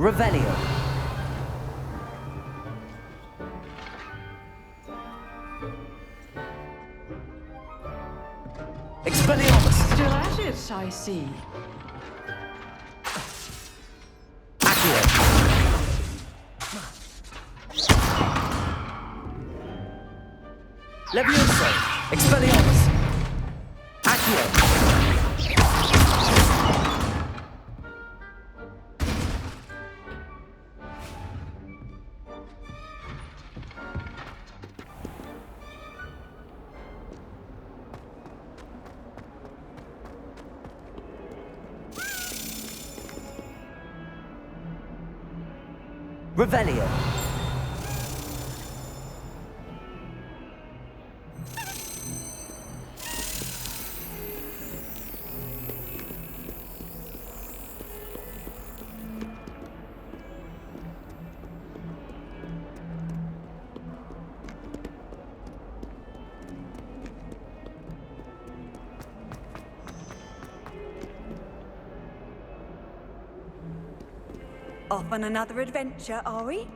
Revelio. Expelliarmus. Still at it, I see. Accio. Levioso. Expelliarmus. Accio. Revelio. Off on another adventure, are we?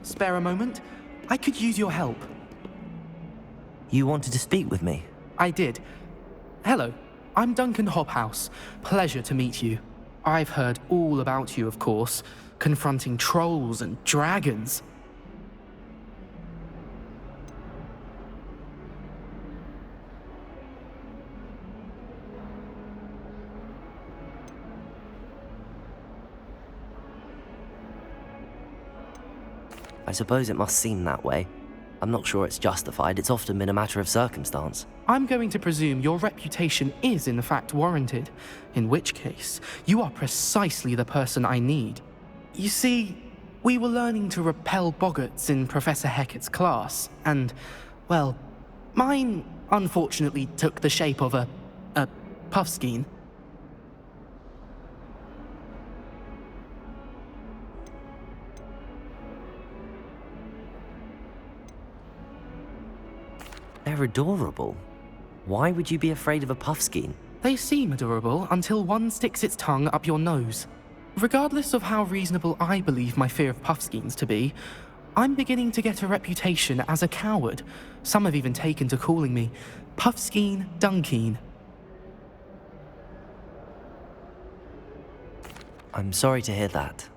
Spare a moment? I could use your help. You wanted to speak with me? I did. Hello, I'm Duncan Hobhouse. Pleasure to meet you. I've heard all about you, of course, confronting trolls and dragons. I suppose it must seem that way. I'm not sure it's justified. It's often been a matter of circumstance. I'm going to presume your reputation is in fact warranted, in which case, you are precisely the person I need. You see, we were learning to repel boggarts in Professor Hecat's class, and, well, mine unfortunately took the shape of a puffskein. They're adorable. Why would you be afraid of a puffskein? They seem adorable until one sticks its tongue up your nose. Regardless of how reasonable I believe my fear of puffskeins to be, I'm beginning to get a reputation as a coward. Some have even taken to calling me Puffskein Dunkeen. I'm sorry to hear that.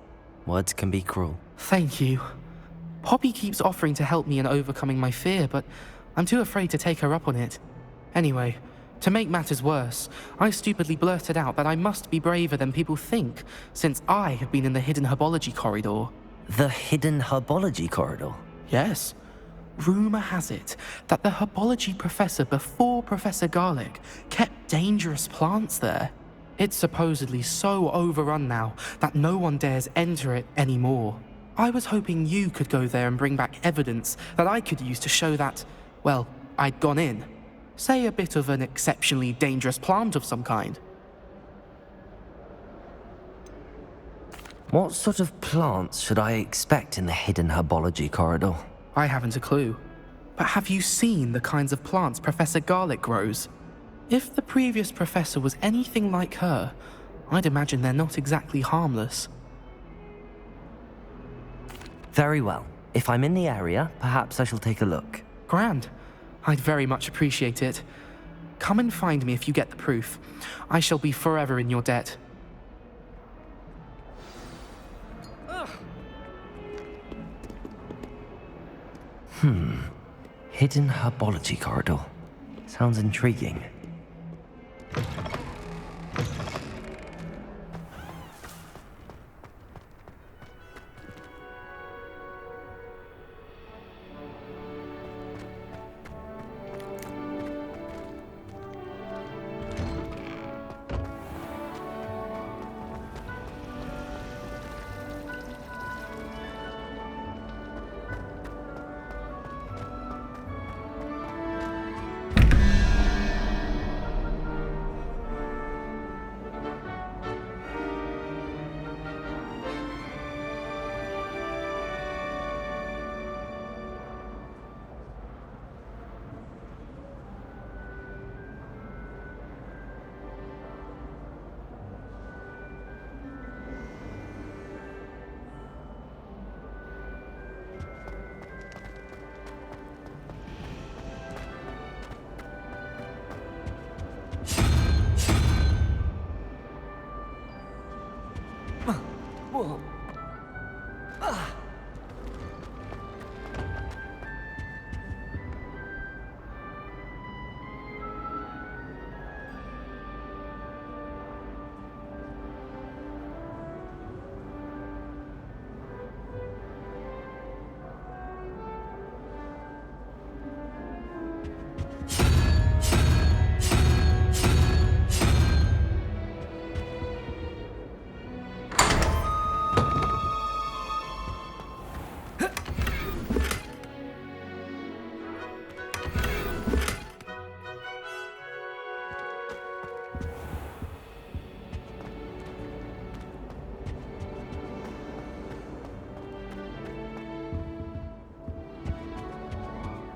Words can be cruel. Thank you. Poppy keeps offering to help me in overcoming my fear, but I'm too afraid to take her up on it. Anyway, to make matters worse, I stupidly blurted out that I must be braver than people think, since I have been in the hidden herbology corridor. The hidden herbology corridor? Yes. Rumour has it that the herbology professor before Professor Garlic kept dangerous plants there. It's supposedly so overrun now that no one dares enter it anymore. I was hoping you could go there and bring back evidence that I could use to show that, well, I'd gone in. Say a bit of an exceptionally dangerous plant of some kind. What sort of plants should I expect in the hidden herbology corridor? I haven't a clue. But have you seen the kinds of plants Professor Garlic grows? If the previous professor was anything like her, I'd imagine they're not exactly harmless. Very well. If I'm in the area, perhaps I shall take a look. Grand. I'd very much appreciate it. Come and find me if you get the proof. I shall be forever in your debt. Hidden herbology corridor. Sounds intriguing.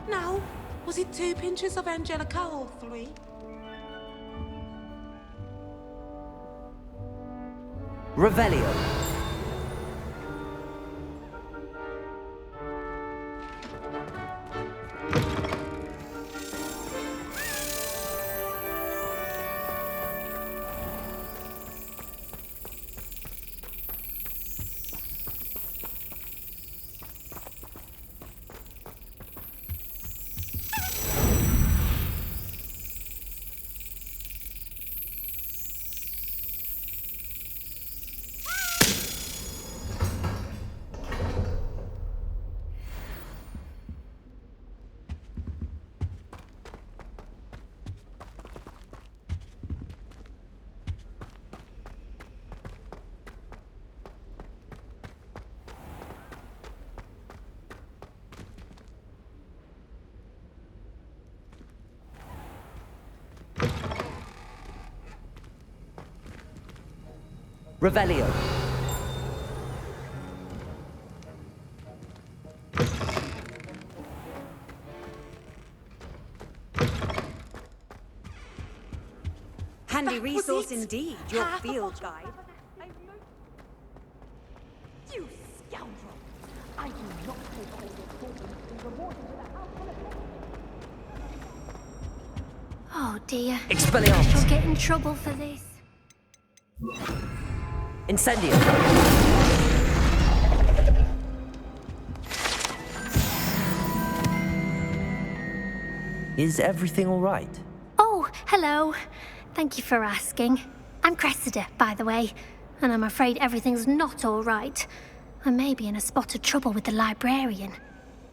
Now, was it 2 pinches of Angelica or 3? Revelio. Revelio. Handy That was resource it. indeed, your Half a field bottle. guide. You scoundrel! I do not take all your fortunes and rewards into the house full of Oh dear. Expelliarmus. She'll get in trouble for this. Incendio. Is everything all right? Oh, hello. Thank you for asking. I'm Cressida, by the way, and I'm afraid everything's not all right. I may be in a spot of trouble with the librarian.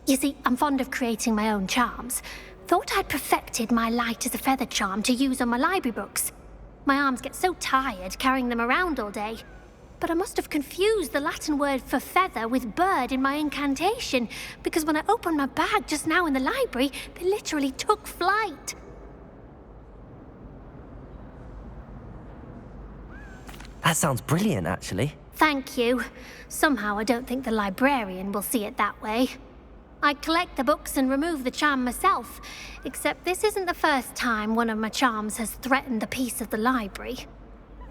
You see, I'm fond of creating my own charms. Thought I'd perfected my light as a feather charm to use on my library books. My arms get so tired carrying them around all day. But I must have confused the Latin word for feather with bird in my incantation, because when I opened my bag just now in the library, they literally took flight. That sounds brilliant, actually. Thank you. Somehow I don't think the librarian will see it that way. I collect the books and remove the charm myself, except this isn't the first time one of my charms has threatened the peace of the library.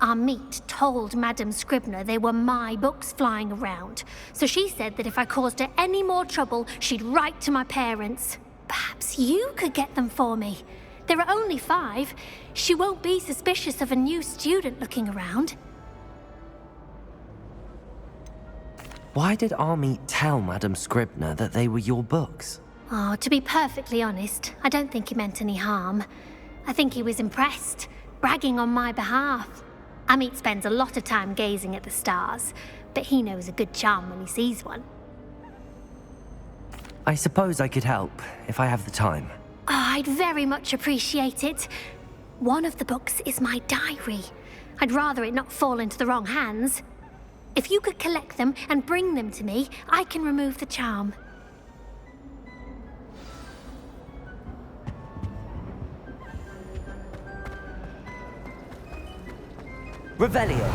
Our meet told Madame Scribner they were my books flying around, so she said that if I caused her any more trouble, she'd write to my parents. Perhaps you could get them for me. There are only 5. She won't be suspicious of a new student looking around. Why did Army tell Madame Scribner that they were your books? Oh, to be perfectly honest, I don't think he meant any harm. I think he was impressed, bragging on my behalf. Amit spends a lot of time gazing at the stars, but he knows a good charm when he sees one. I suppose I could help, if I have the time. Oh, I'd very much appreciate it. One of the books is my diary. I'd rather it not fall into the wrong hands. If you could collect them and bring them to me, I can remove the charm. Revelio.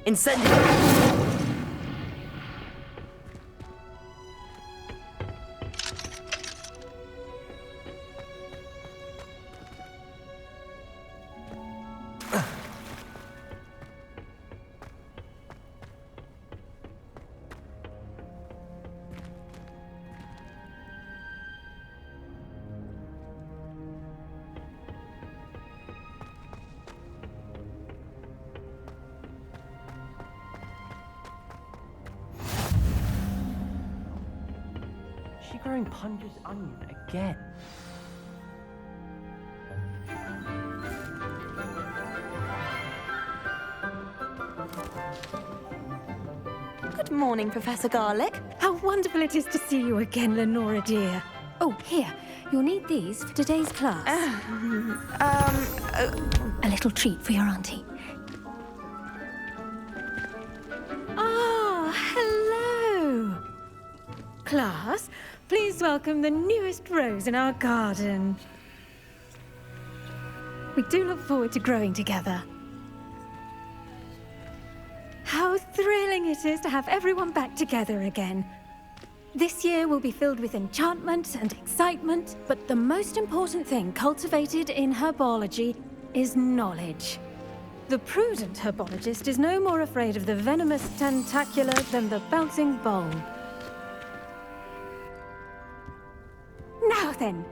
Incendio! She growing Punja's onion again. Good morning, Professor Garlic. How wonderful it is to see you again, Lenora dear. Oh, here. You'll need these for today's class. A little treat for your auntie. Oh, hello. Class, please welcome the newest rose in our garden. We do look forward to growing together. How thrilling it is to have everyone back together again. This year will be filled with enchantment and excitement, but the most important thing cultivated in herbology is knowledge. The prudent herbologist is no more afraid of the venomous tentacular than the bouncing bulb. Now then,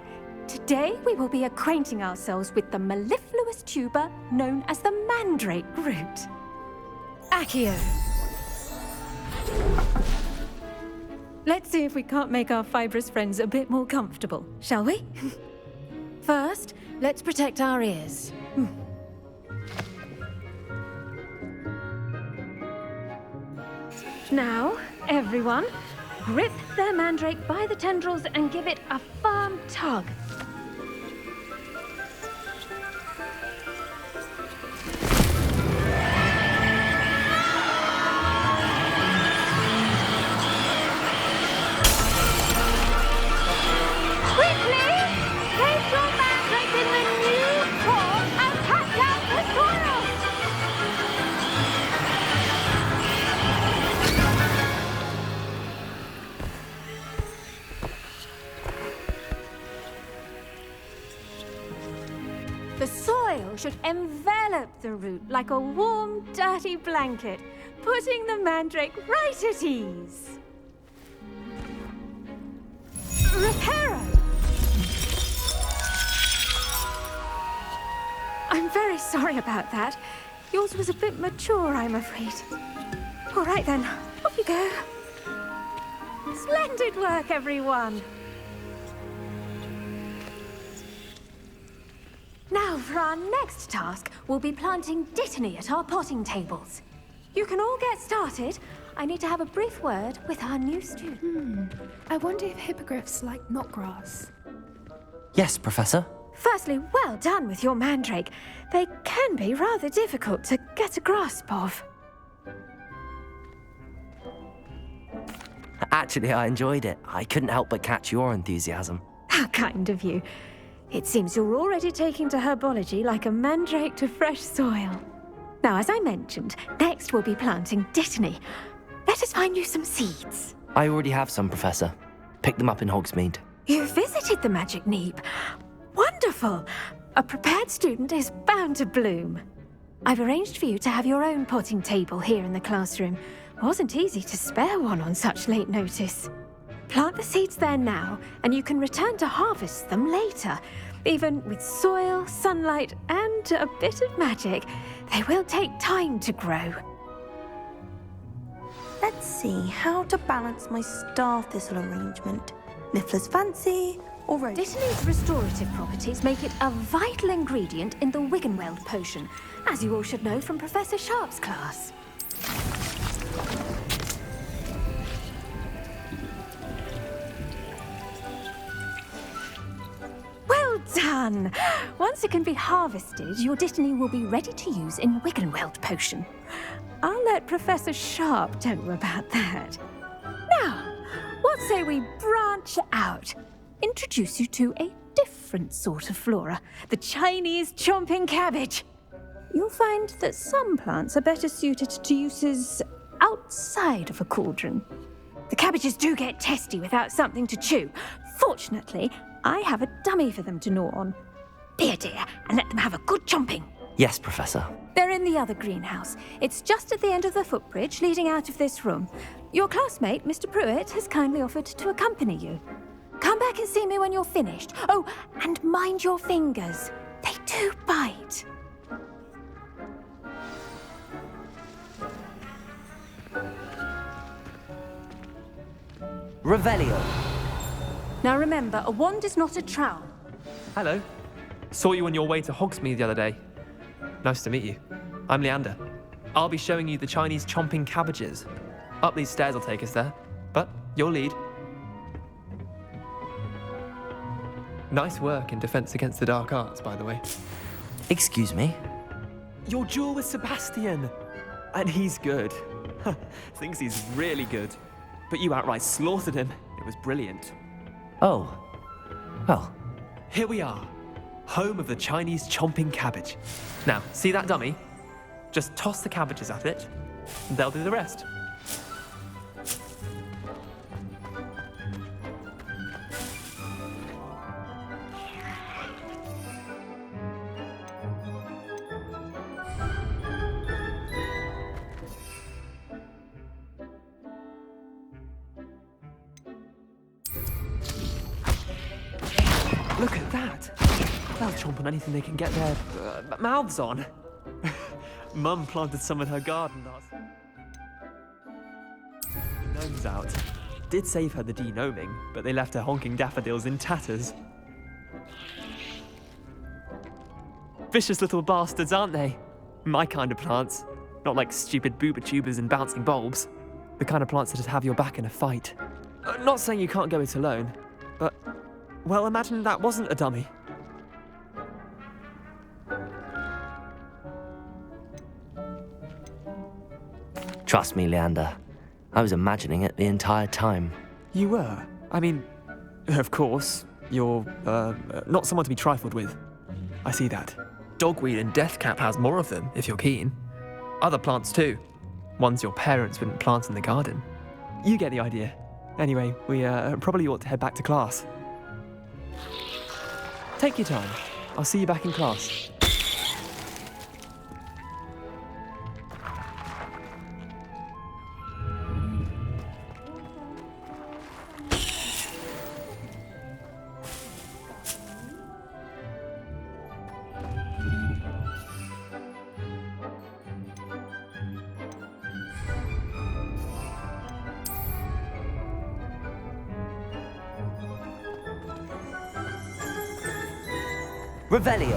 today we will be acquainting ourselves with the mellifluous tuber known as the mandrake root. Accio. Let's see if we can't make our fibrous friends a bit more comfortable, shall we? First, let's protect our ears. Now, everyone, grip their mandrake by the tendrils and give it a firm tug. The soil should envelop the root like a warm, dirty blanket, putting the mandrake right at ease. Reparo! I'm very sorry about that. Yours was a bit mature, I'm afraid. All right then, off you go. Splendid work, everyone. Now, for our next task, we'll be planting dittany at our potting tables. You can all get started. I need to have a brief word with our new student. I wonder if hippogriffs like knotgrass. Yes, Professor. Firstly, well done with your mandrake. They can be rather difficult to get a grasp of. Actually, I enjoyed it. I couldn't help but catch your enthusiasm. How kind of you. It seems you're already taking to herbology like a mandrake to fresh soil. Now, as I mentioned, next we'll be planting dittany. Let us find you some seeds. I already have some, Professor. Picked them up in Hogsmeade. You visited the Magic Neep. Wonderful! A prepared student is bound to bloom. I've arranged for you to have your own potting table here in the classroom. Wasn't easy to spare one on such late notice. Plant the seeds there now, and you can return to harvest them later. Even with soil, sunlight, and a bit of magic, they will take time to grow. Let's see how to balance my star thistle arrangement. Niffler's fancy or rose? Dittany's restorative properties make it a vital ingredient in the Wiggenweld potion, as you all should know from Professor Sharp's class. Well done! Once it can be harvested, your dittany will be ready to use in Wiggenweld potion. I'll let Professor Sharp tell you about that. Now, what say we branch out? Introduce you to a different sort of flora, the Chinese chomping cabbage. you'll find that some plants are better suited to uses outside of a cauldron. The cabbages do get testy without something to chew. Fortunately, I have a dummy for them to gnaw on. Be a dear and let them have a good chomping. Yes, Professor. They're in the other greenhouse. It's just at the end of the footbridge leading out of this room. Your classmate, Mr. Pruitt, has kindly offered to accompany you. Come back and see me when you're finished. Oh, and mind your fingers. They do bite. Revelio. Now remember, a wand is not a trowel. Hello. Saw you on your way to Hogsmeade the other day. Nice to meet you. I'm Leander. I'll be showing you the Chinese chomping cabbages. Up these stairs will take us there, but you'll lead. Nice work in Defense Against the Dark Arts, by the way. Excuse me? Your duel with Sebastian! And he's good. Thinks he's really good. But you outright slaughtered him. It was brilliant. Oh. Well. Here we are. Home of the Chinese chomping cabbage. Now, see that dummy? Just toss the cabbages at it, and they'll do the rest. Look at that! They'll chomp on anything they can get their mouths on. Mum planted some in her garden last. Gnomes out. Did save her the de-gnoming, but they left her honking daffodils in tatters. Vicious little bastards, aren't they? My kind of plants. Not like stupid booba tubers and bouncing bulbs. The kind of plants that just have your back in a fight. Not saying you can't go it alone, but... well, imagine that wasn't a dummy. Trust me, Leander. I was imagining it the entire time. You were? I mean, of course, you're, not someone to be trifled with. I see that. Dogweed and deathcap has more of them, if you're keen. Other plants too. Ones your parents wouldn't plant in the garden. You get the idea. Anyway, we, probably ought to head back to class. Take your time. I'll see you back in class. Revelio.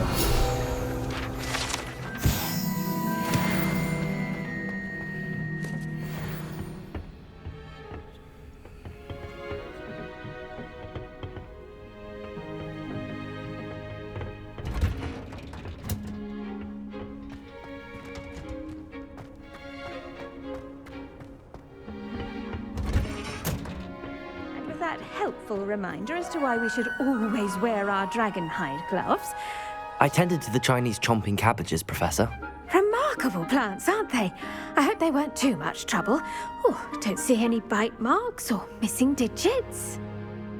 With that helpful reminder as to why we should always wear our dragon hide gloves. I tended to the Chinese chomping cabbages, Professor. Remarkable plants, aren't they? I hope they weren't too much trouble. Oh, don't see any bite marks or missing digits.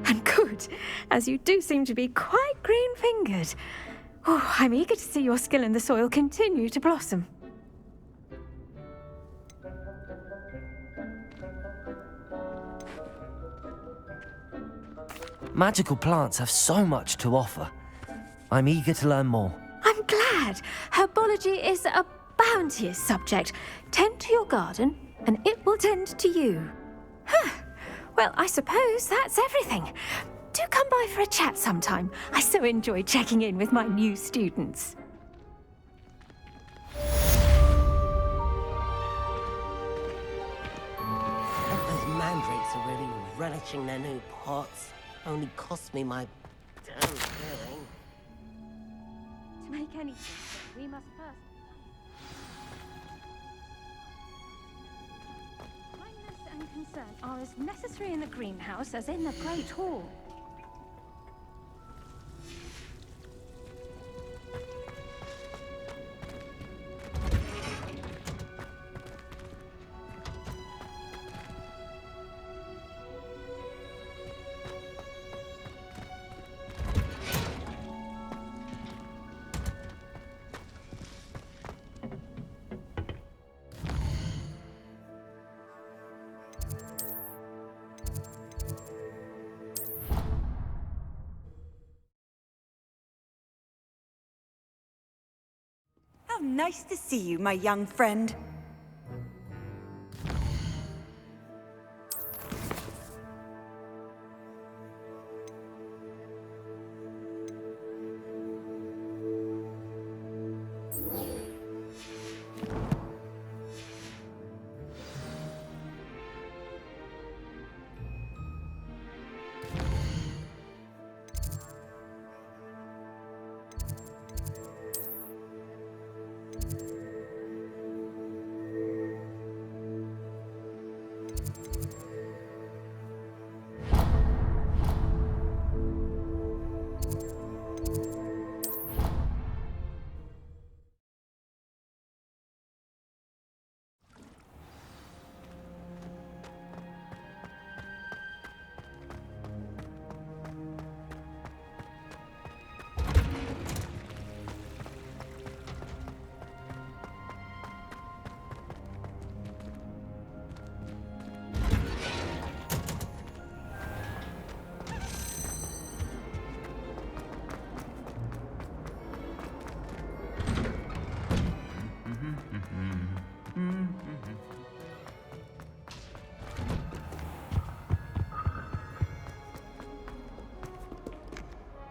And good, as you do seem to be quite green-fingered. Oh, I'm eager to see your skill in the soil continue to blossom. Magical plants have so much to offer. I'm eager to learn more. I'm glad. Herbology is a bounteous subject. Tend to your garden, and it will tend to you. Huh. Well, I suppose that's everything. Do come by for a chat sometime. I so enjoy checking in with my new students. Those mandrakes are really relishing their new pots. Only cost me my damn thing. To make anything, we must first... Kindness and concern are as necessary in the greenhouse as in the Great Hall. How nice to see you, my young friend.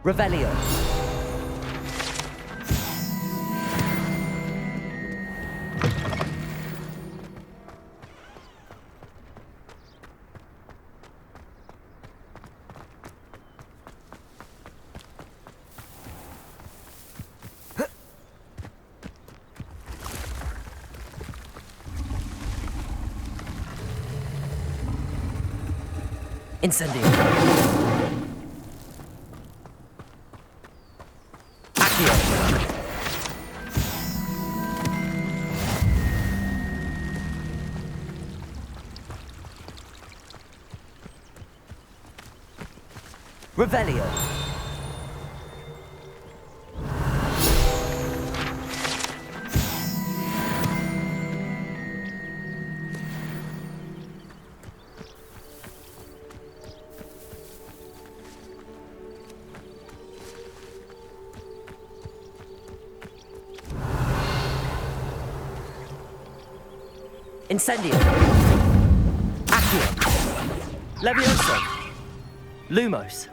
Revelio. Incendio. Accio. Revelio. Incendio. Accio. Levioso. Lumos.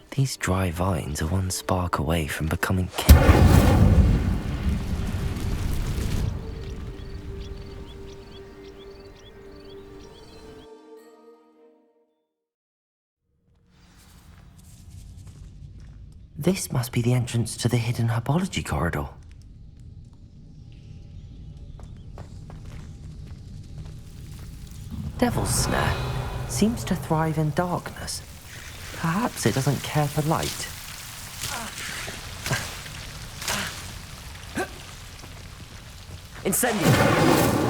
These dry vines are one spark away from becoming kindled. This must be the entrance to the hidden herbology corridor. Devil's Snare seems to thrive in darkness. Perhaps it doesn't care for light. Incendio!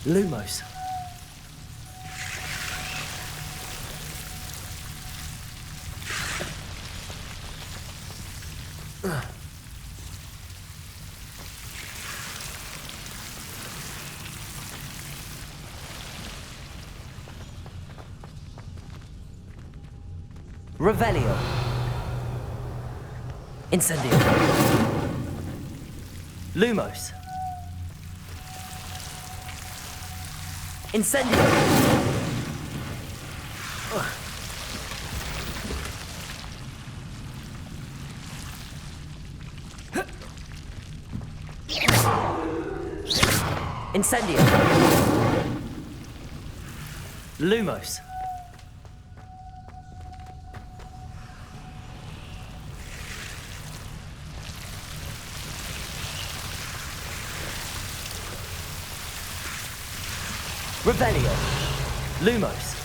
Lumos. Revelio. Incendio. Lumos. Incendio. Incendio. Lumos. Revelio. Lumos.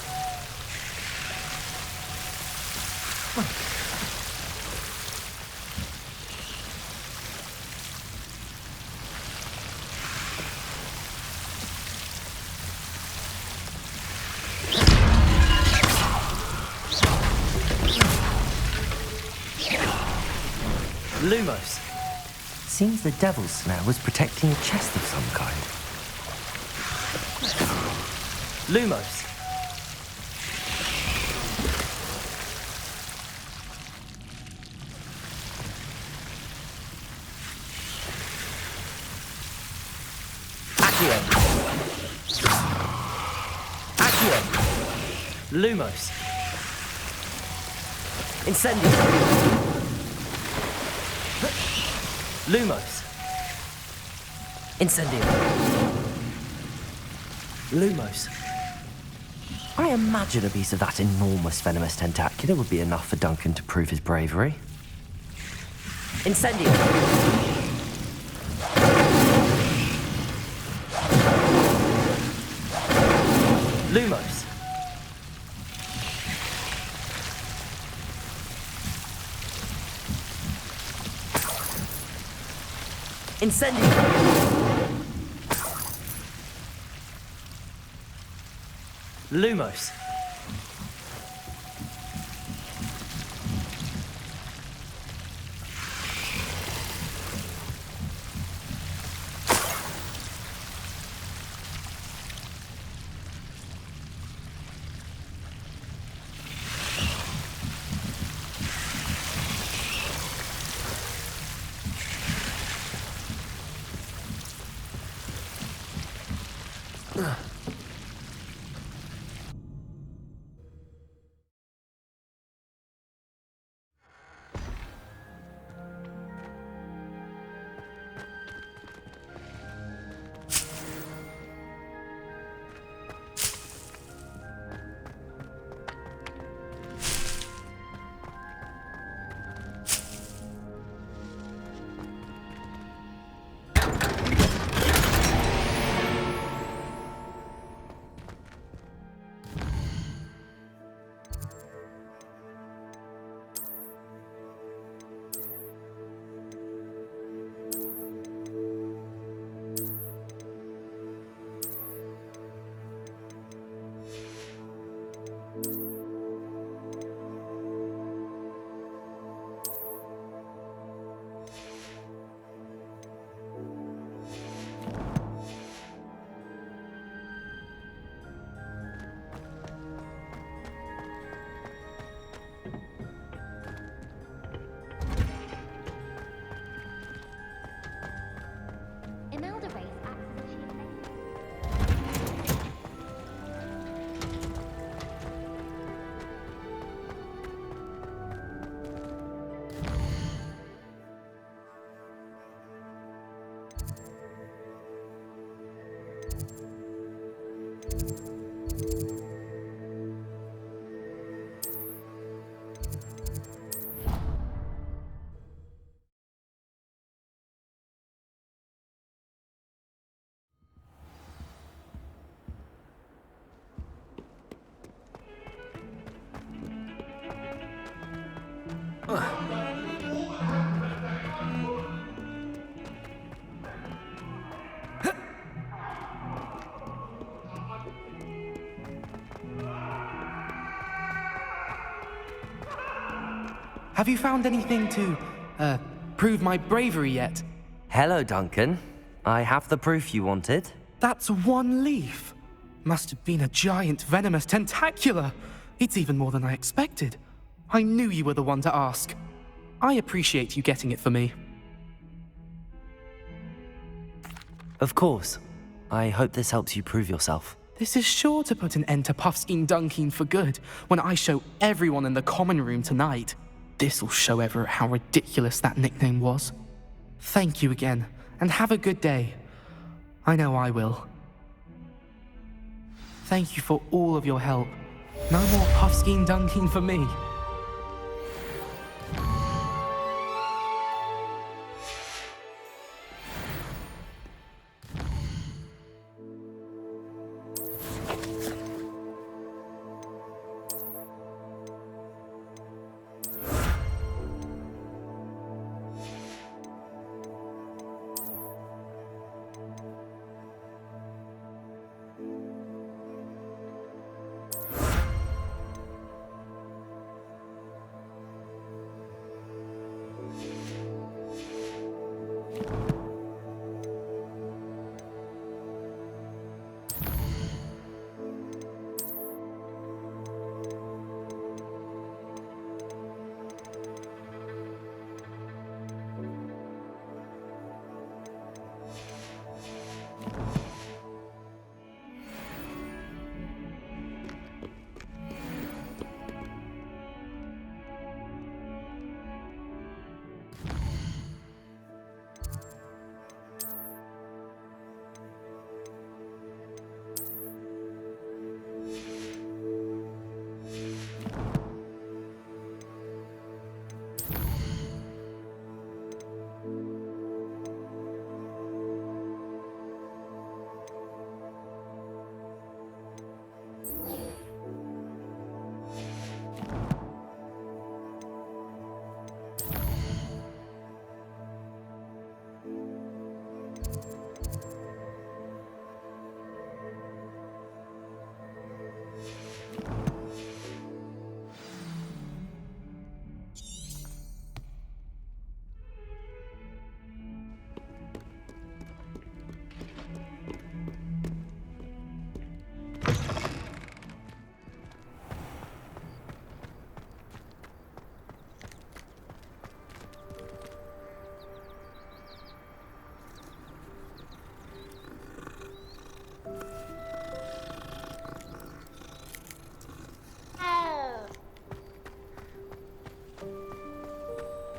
Lumos. Seems the devil's snare was protecting a chest of some kind. Lumos. Accio. Accio. Lumos. Incendio. Lumos. Incendio. Lumos. I imagine a piece of that enormous venomous tentacular would be enough for Duncan to prove his bravery. Incendio. Lumos. Incendio. Lumos. Have you found anything to, prove my bravery yet? Hello, Duncan. I have the proof you wanted. That's one leaf. Must have been a giant venomous tentacula. It's even more than I expected. I knew you were the one to ask. I appreciate you getting it for me. Of course. I hope this helps you prove yourself. This is sure to put an end to Puffskein Dunkeen for good when I show everyone in the common room tonight. This'll show Everett how ridiculous that nickname was. Thank you again, and have a good day. I know I will. Thank you for all of your help. No more Puffskein Dunkeen for me.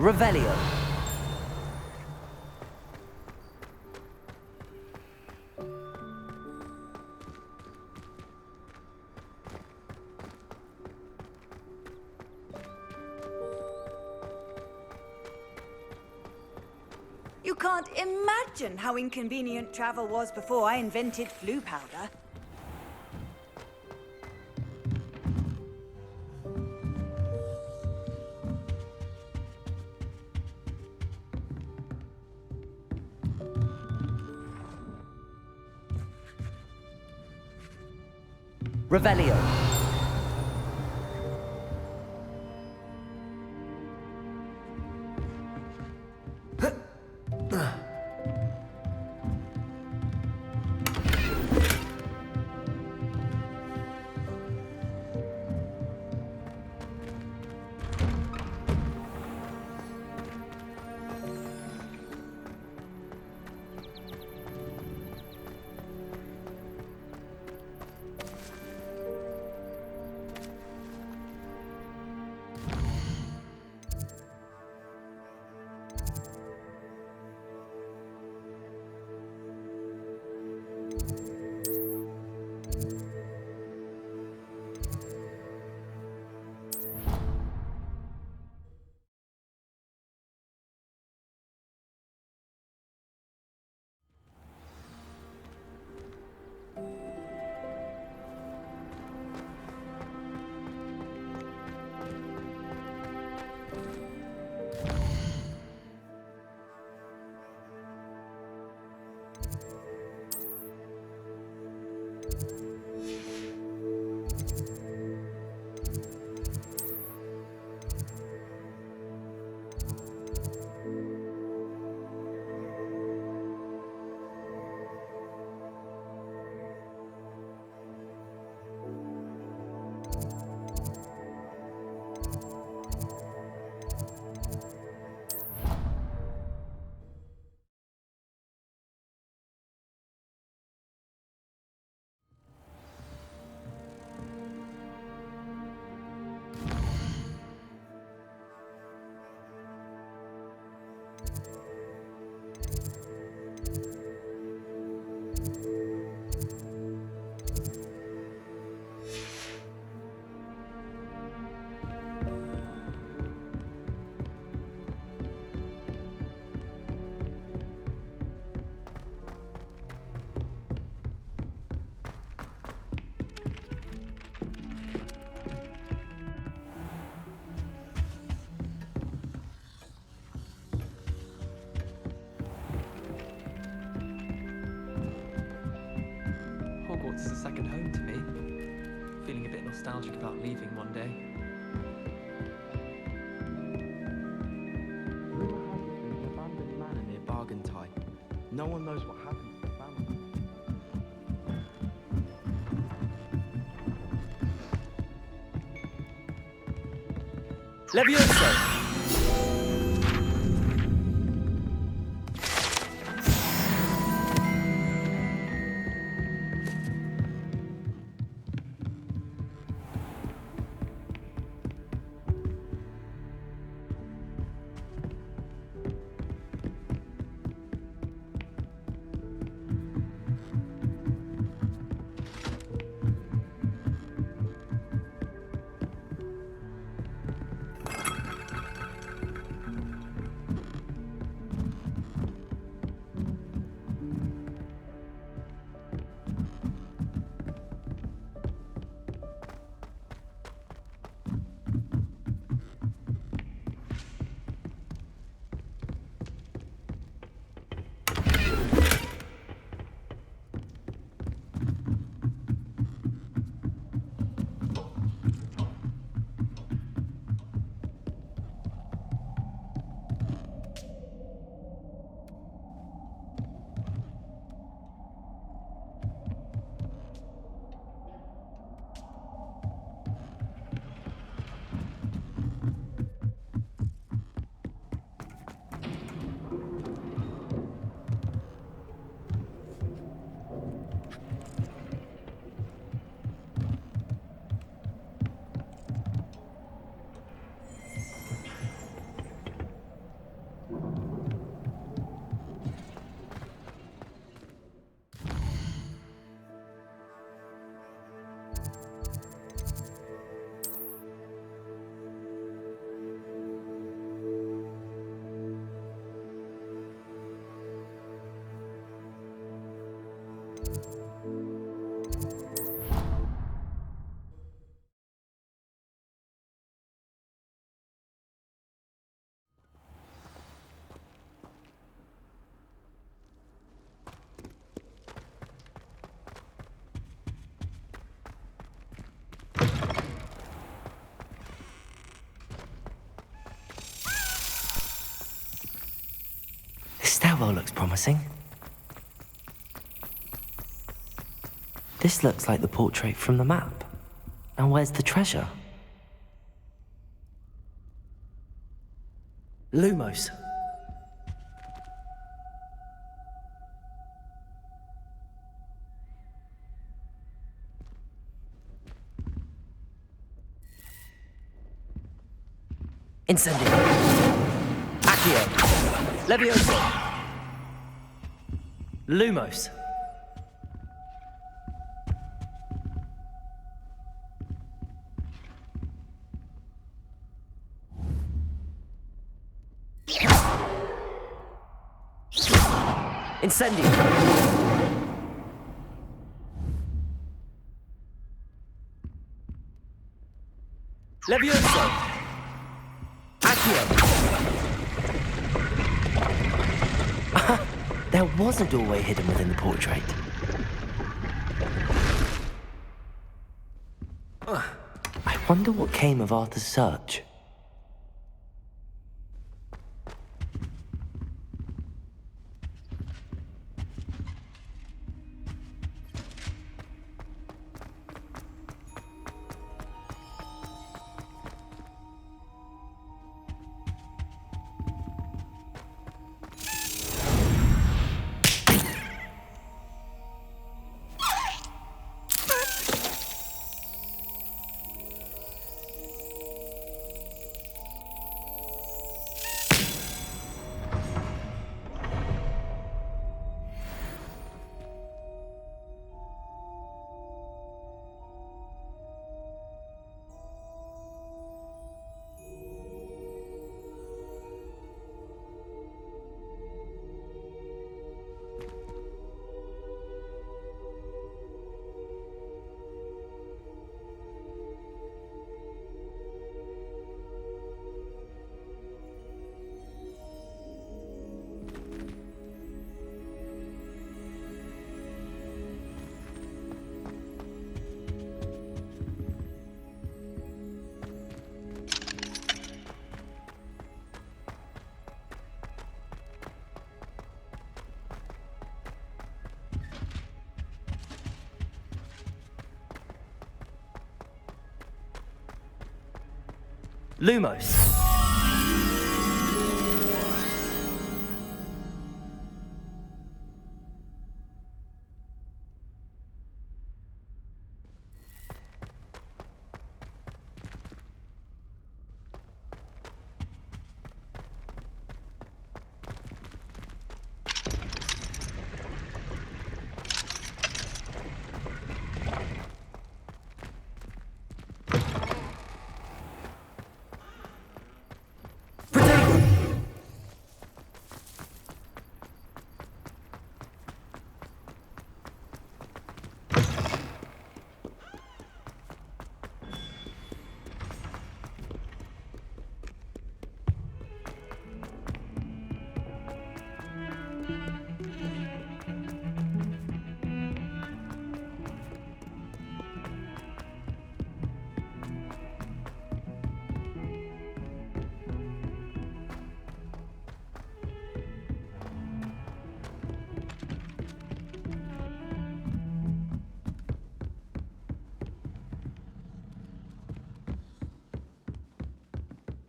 Revelio. You can't imagine how inconvenient travel was before I invented flu powder. Revelio. Hogwarts is a second home to me. Feeling a bit nostalgic about leaving one day. Rumour has it there's an abandoned manor near Bargantine. No one knows what happened to the family. Levioso. promising. This looks like the portrait from the map. And where's the treasure? Lumos. Incendio. Accio. Levioso. Lumos. Incendio. Levioso. Accio. There was a doorway hidden within the portrait. I wonder what came of Arthur's search. Lumos.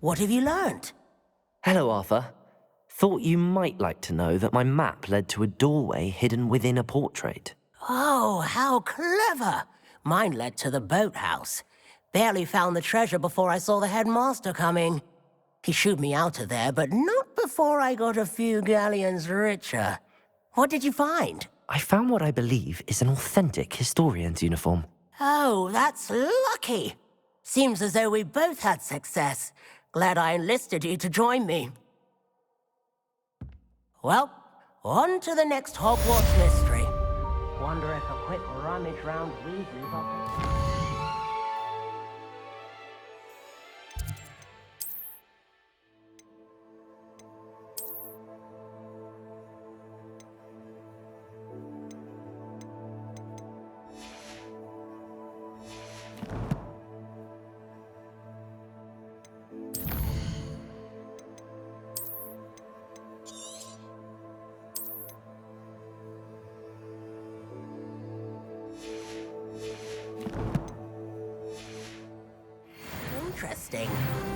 What have you learnt? Hello, Arthur. Thought you might like to know that my map led to a doorway hidden within a portrait. Oh, how clever! Mine led to the boathouse. Barely found the treasure before I saw the headmaster coming. He shooed me out of there, but not before I got a few galleons richer. What did you find? I found what I believe is an authentic historian's uniform. Oh, that's lucky. Seems as though we both had success. Glad I enlisted you to join me. Well, on to the next Hogwarts mystery. Wonder if a quick rummage round Weasley's office... interesting.